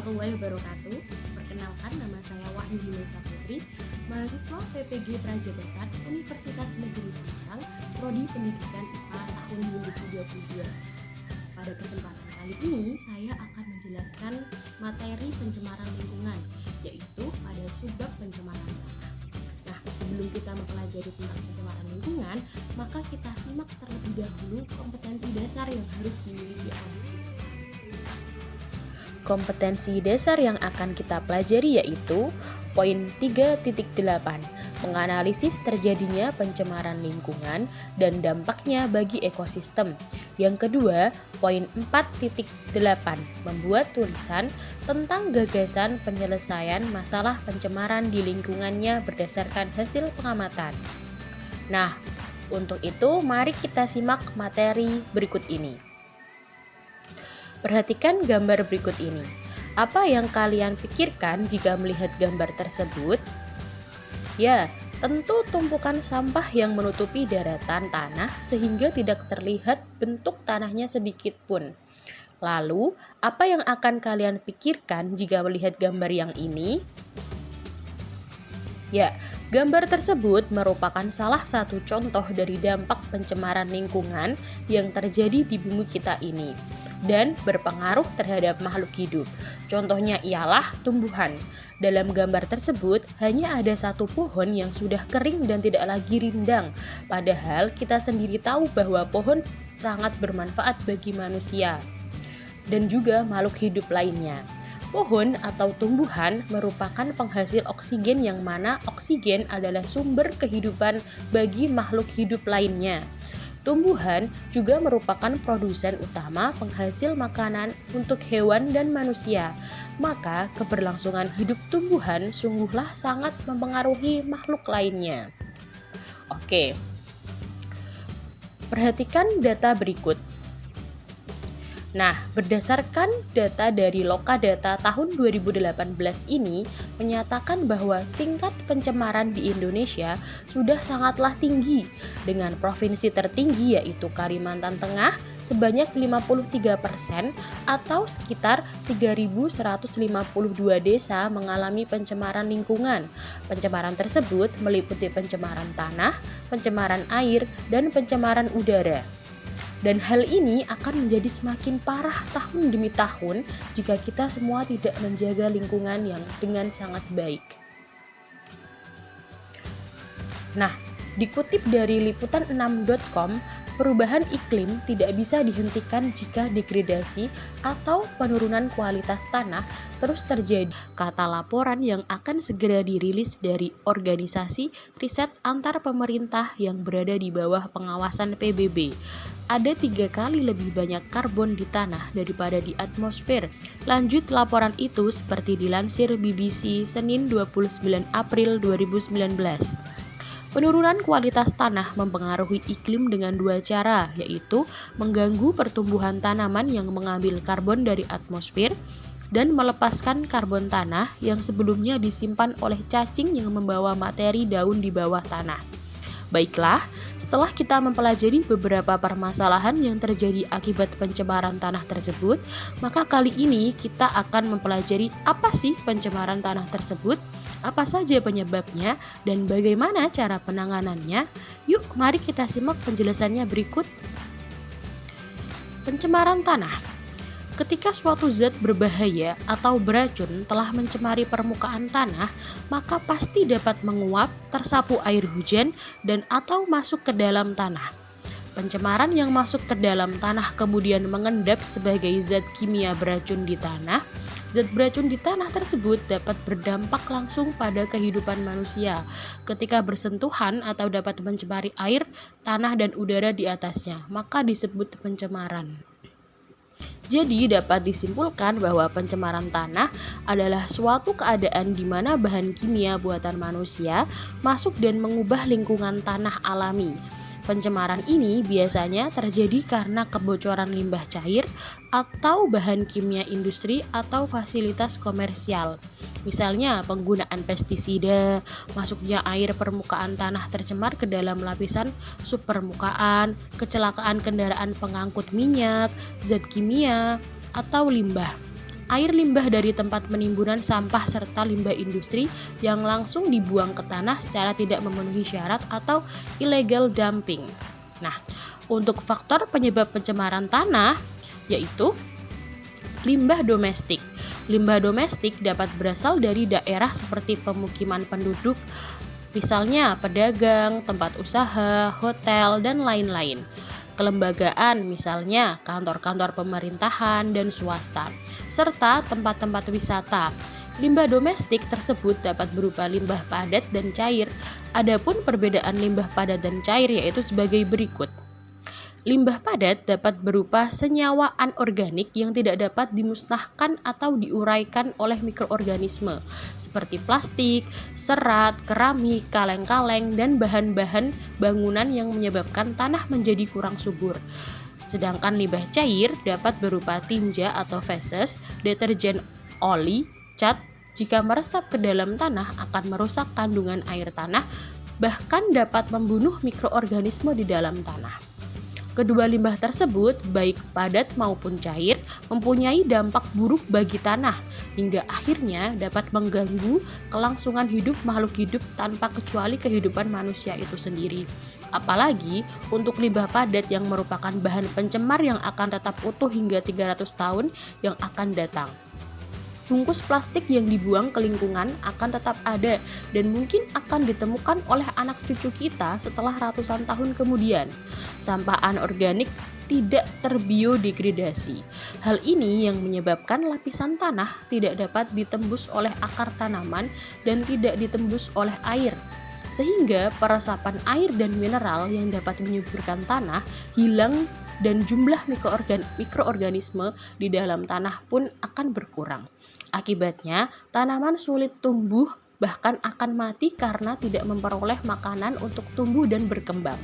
warahmatullahi wabarakatuh. Perkenalkan, nama saya Wahyu Hinesa Putri, mahasiswa PPG Prajabatan Universitas Negeri Semarang, Prodi Pendidikan IPA tahun 2022. Pada kesempatan kali ini, saya akan menjelaskan materi pencemaran lingkungan, yaitu pada subbab pencemaran tanah. Nah, sebelum kita mempelajari tentang pencemaran lingkungan, maka kita simak terlebih dahulu kompetensi dasar yang harus dimiliki oleh siswa. Kompetensi dasar yang akan kita pelajari yaitu poin 3.8, menganalisis terjadinya pencemaran lingkungan dan dampaknya bagi ekosistem. Yang kedua, poin 4.8, membuat tulisan tentang gagasan penyelesaian masalah pencemaran di lingkungannya berdasarkan hasil pengamatan. Nah, untuk itu mari kita simak materi berikut ini. Perhatikan gambar berikut ini. Apa yang kalian pikirkan jika melihat gambar tersebut? Ya, tentu tumpukan sampah yang menutupi daratan tanah sehingga tidak terlihat bentuk tanahnya sedikit pun. Lalu, apa yang akan kalian pikirkan jika melihat gambar yang ini? Ya, gambar tersebut merupakan salah satu contoh dari dampak pencemaran lingkungan yang terjadi di bumi kita ini dan berpengaruh terhadap makhluk hidup. Contohnya ialah tumbuhan. Dalam gambar tersebut, hanya ada satu pohon yang sudah kering dan tidak lagi rindang. Padahal kita sendiri tahu bahwa pohon sangat bermanfaat bagi manusia dan juga makhluk hidup lainnya. Pohon atau tumbuhan merupakan penghasil oksigen yang mana oksigen adalah sumber kehidupan bagi makhluk hidup lainnya. Tumbuhan juga merupakan produsen utama penghasil makanan untuk hewan dan manusia. Maka keberlangsungan hidup tumbuhan sungguhlah sangat mempengaruhi makhluk lainnya. Oke. Perhatikan data berikut. Nah, berdasarkan data dari Lokadata tahun 2018 ini menyatakan bahwa tingkat pencemaran di Indonesia sudah sangatlah tinggi, dengan provinsi tertinggi yaitu Kalimantan Tengah sebanyak 53% atau sekitar 3.152 desa mengalami pencemaran lingkungan. Pencemaran tersebut meliputi pencemaran tanah, pencemaran air, dan pencemaran udara. Dan hal ini akan menjadi semakin parah tahun demi tahun jika kita semua tidak menjaga lingkungan yang dengan sangat baik. Nah, dikutip dari liputan6.com, perubahan iklim tidak bisa dihentikan jika degradasi atau penurunan kualitas tanah terus terjadi, kata laporan yang akan segera dirilis dari organisasi riset antar pemerintah yang berada di bawah pengawasan PBB. Ada 3 kali lebih banyak karbon di tanah daripada di atmosfer. Lanjut laporan itu seperti dilansir BBC Senin 29 April 2019. Penurunan kualitas tanah mempengaruhi iklim dengan 2 cara, yaitu mengganggu pertumbuhan tanaman yang mengambil karbon dari atmosfer dan melepaskan karbon tanah yang sebelumnya disimpan oleh cacing yang membawa materi daun di bawah tanah. Baiklah, setelah kita mempelajari beberapa permasalahan yang terjadi akibat pencemaran tanah tersebut, maka kali ini kita akan mempelajari apa sih pencemaran tanah tersebut, apa saja penyebabnya, dan bagaimana cara penanganannya. Yuk, mari kita simak penjelasannya berikut. Pencemaran tanah. Ketika suatu zat berbahaya atau beracun telah mencemari permukaan tanah, maka pasti dapat menguap, tersapu air hujan, dan atau masuk ke dalam tanah. Pencemaran yang masuk ke dalam tanah kemudian mengendap sebagai zat kimia beracun di tanah. Zat beracun di tanah tersebut dapat berdampak langsung pada kehidupan manusia ketika bersentuhan atau dapat mencemari air, tanah, dan udara di atasnya, maka disebut pencemaran. Jadi dapat disimpulkan bahwa pencemaran tanah adalah suatu keadaan di mana bahan kimia buatan manusia masuk dan mengubah lingkungan tanah alami. Pencemaran ini biasanya terjadi karena kebocoran limbah cair atau bahan kimia industri atau fasilitas komersial. Misalnya penggunaan pestisida, masuknya air permukaan tanah tercemar ke dalam lapisan subpermukaan, kecelakaan kendaraan pengangkut minyak, zat kimia, atau limbah. air limbah dari tempat penimbunan sampah serta limbah industri yang langsung dibuang ke tanah secara tidak memenuhi syarat atau illegal dumping. Nah, untuk faktor penyebab pencemaran tanah yaitu limbah domestik. Limbah domestik dapat berasal dari daerah seperti pemukiman penduduk, misalnya pedagang, tempat usaha, hotel, dan lain-lain. Kelembagaan, misalnya kantor-kantor pemerintahan dan swasta, serta tempat-tempat wisata. Limbah domestik tersebut dapat berupa limbah padat dan cair. Adapun perbedaan limbah padat dan cair yaitu sebagai berikut. Limbah padat dapat berupa senyawa anorganik yang tidak dapat dimusnahkan atau diuraikan oleh mikroorganisme seperti plastik, serat, keramik, kaleng-kaleng, dan bahan-bahan bangunan yang menyebabkan tanah menjadi kurang subur. Sedangkan limbah cair dapat berupa tinja atau feses, deterjen, oli, cat. Jika meresap ke dalam tanah akan merusak kandungan air tanah, bahkan dapat membunuh mikroorganisme di dalam tanah. Kedua limbah tersebut, baik padat maupun cair, mempunyai dampak buruk bagi tanah, hingga akhirnya dapat mengganggu kelangsungan hidup makhluk hidup tanpa kecuali kehidupan manusia itu sendiri. Apalagi untuk limbah padat yang merupakan bahan pencemar yang akan tetap utuh hingga 300 tahun yang akan datang. Bungkus plastik yang dibuang ke lingkungan akan tetap ada dan mungkin akan ditemukan oleh anak cucu kita setelah ratusan tahun kemudian. Sampah anorganik tidak terbiodegradasi. Hal ini yang menyebabkan lapisan tanah tidak dapat ditembus oleh akar tanaman dan tidak ditembus oleh air. Sehingga peresapan air dan mineral yang dapat menyuburkan tanah hilang dan jumlah mikroorganisme di dalam tanah pun akan berkurang. Akibatnya, tanaman sulit tumbuh bahkan akan mati karena tidak memperoleh makanan untuk tumbuh dan berkembang.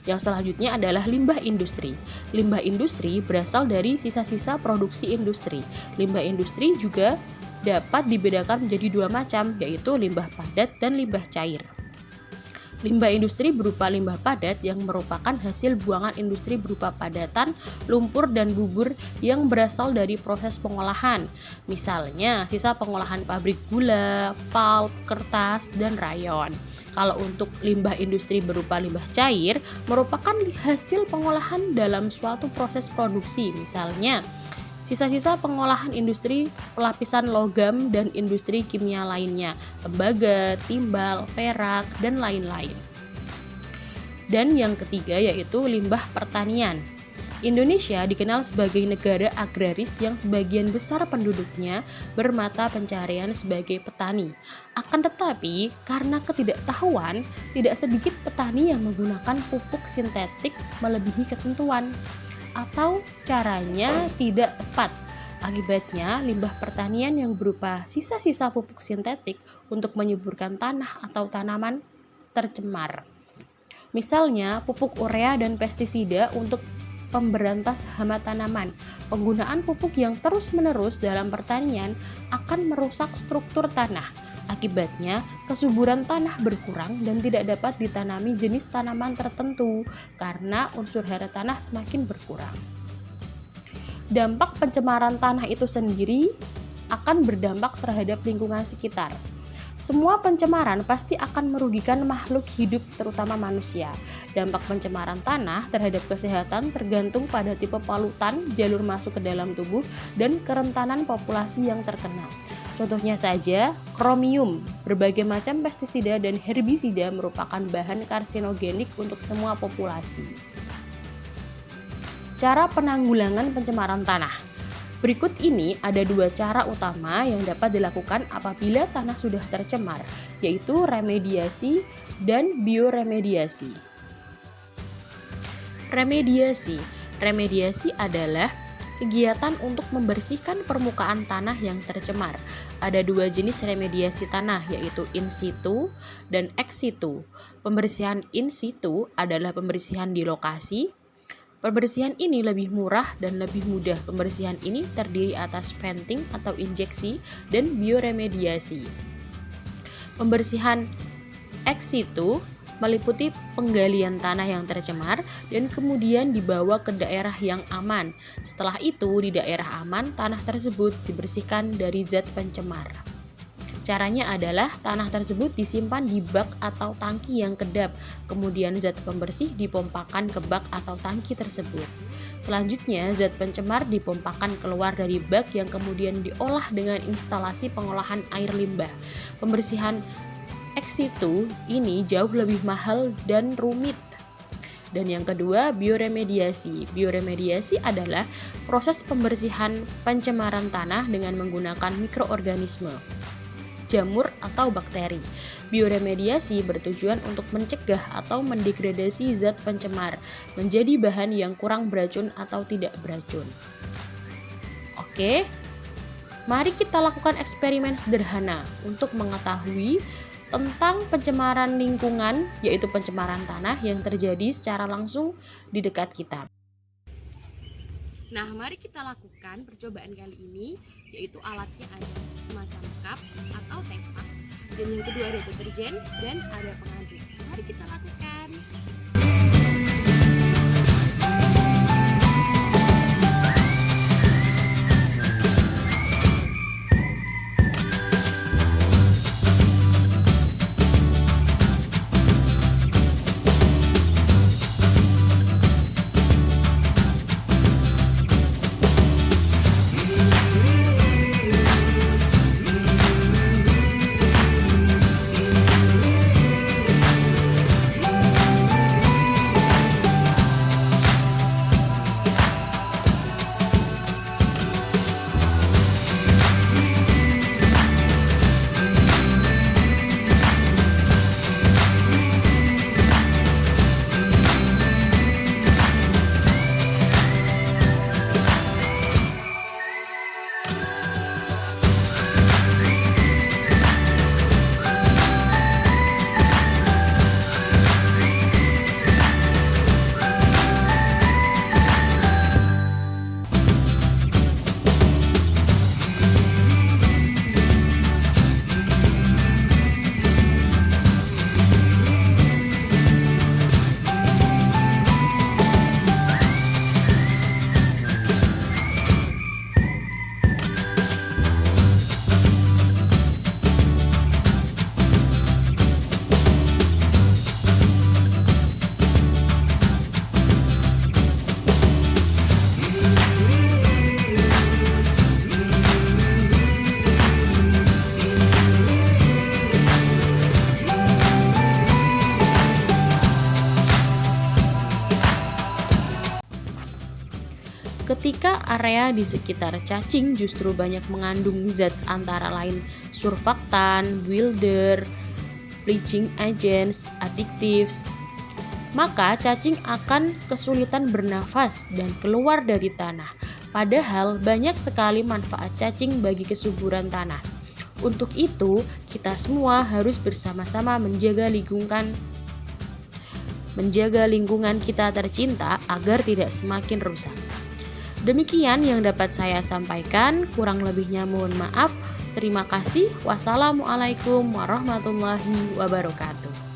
Yang selanjutnya adalah limbah industri. Limbah industri berasal dari sisa-sisa produksi industri. Limbah industri juga dapat dibedakan menjadi dua macam, yaitu limbah padat dan limbah cair. Limbah industri berupa limbah padat yang merupakan hasil buangan industri berupa padatan, lumpur, dan bubur yang berasal dari proses pengolahan. Misalnya, sisa pengolahan pabrik gula, pulp, kertas, dan rayon. Kalau untuk limbah industri berupa limbah cair, merupakan hasil pengolahan dalam suatu proses produksi. Misalnya, sisa-sisa pengolahan industri pelapisan logam dan industri kimia lainnya, tembaga, timbal, perak, dan lain-lain. Dan yang ketiga yaitu limbah pertanian. Indonesia dikenal sebagai negara agraris yang sebagian besar penduduknya bermata pencaharian sebagai petani. Akan tetapi, karena ketidaktahuan, tidak sedikit petani yang menggunakan pupuk sintetik melebihi ketentuan atau caranya tidak tepat. Akibatnya, limbah pertanian yang berupa sisa-sisa pupuk sintetik untuk menyuburkan tanah atau tanaman tercemar. Misalnya, pupuk urea dan pestisida untuk pemberantas hama tanaman. Penggunaan pupuk yang terus-menerus dalam pertanian akan merusak struktur tanah. Akibatnya, kesuburan tanah berkurang dan tidak dapat ditanami jenis tanaman tertentu karena unsur hara tanah semakin berkurang. Dampak pencemaran tanah itu sendiri akan berdampak terhadap lingkungan sekitar. Semua pencemaran pasti akan merugikan makhluk hidup, terutama manusia. Dampak pencemaran tanah terhadap kesehatan tergantung pada tipe polutan, jalur masuk ke dalam tubuh, dan kerentanan populasi yang terkena. Contohnya saja, kromium, berbagai macam pestisida dan herbisida merupakan bahan karsinogenik untuk semua populasi. Cara penanggulangan pencemaran tanah. Berikut ini ada dua cara utama yang dapat dilakukan apabila tanah sudah tercemar, yaitu remediasi dan bioremediasi. Remediasi adalah kegiatan untuk membersihkan permukaan tanah yang tercemar. Ada dua jenis remediasi tanah, yaitu in situ dan ex situ. Pembersihan in situ adalah pembersihan di lokasi. Pembersihan ini lebih murah dan lebih mudah. Pembersihan ini terdiri atas venting atau injeksi dan bioremediasi. Pembersihan ex situ meliputi penggalian tanah yang tercemar dan kemudian dibawa ke daerah yang aman. Setelah itu, di daerah aman, tanah tersebut dibersihkan dari zat pencemar. Caranya adalah tanah tersebut disimpan di bak atau tangki yang kedap, kemudian zat pembersih dipompakan ke bak atau tangki tersebut. Selanjutnya, zat pencemar dipompakan keluar dari bak yang kemudian diolah dengan instalasi pengolahan air limbah. Pembersihan ex situ ini jauh lebih mahal dan rumit. Dan yang kedua, bioremediasi. Bioremediasi adalah proses pembersihan pencemaran tanah dengan menggunakan mikroorganisme, jamur atau bakteri. Bioremediasi bertujuan untuk mencegah atau mendegradasi zat pencemar menjadi bahan yang kurang beracun atau tidak beracun. Oke, mari kita lakukan eksperimen sederhana untuk mengetahui tentang pencemaran lingkungan, yaitu pencemaran tanah yang terjadi secara langsung di dekat kita. Nah, mari kita lakukan percobaan kali ini, yaitu alatnya ada semacam cup atau tempat, dan yang kedua ada deterjen dan ada pengaduk. Mari kita lakukan. Ketika area di sekitar cacing justru banyak mengandung zat antara lain surfaktan, builder, bleaching agents, additives, maka cacing akan kesulitan bernafas dan keluar dari tanah. Padahal banyak sekali manfaat cacing bagi kesuburan tanah. Untuk itu, kita semua harus bersama-sama menjaga lingkungan kita tercinta agar tidak semakin rusak. Demikian yang dapat saya sampaikan, kurang lebihnya mohon maaf. Terima kasih. Wassalamualaikum warahmatullahi wabarakatuh.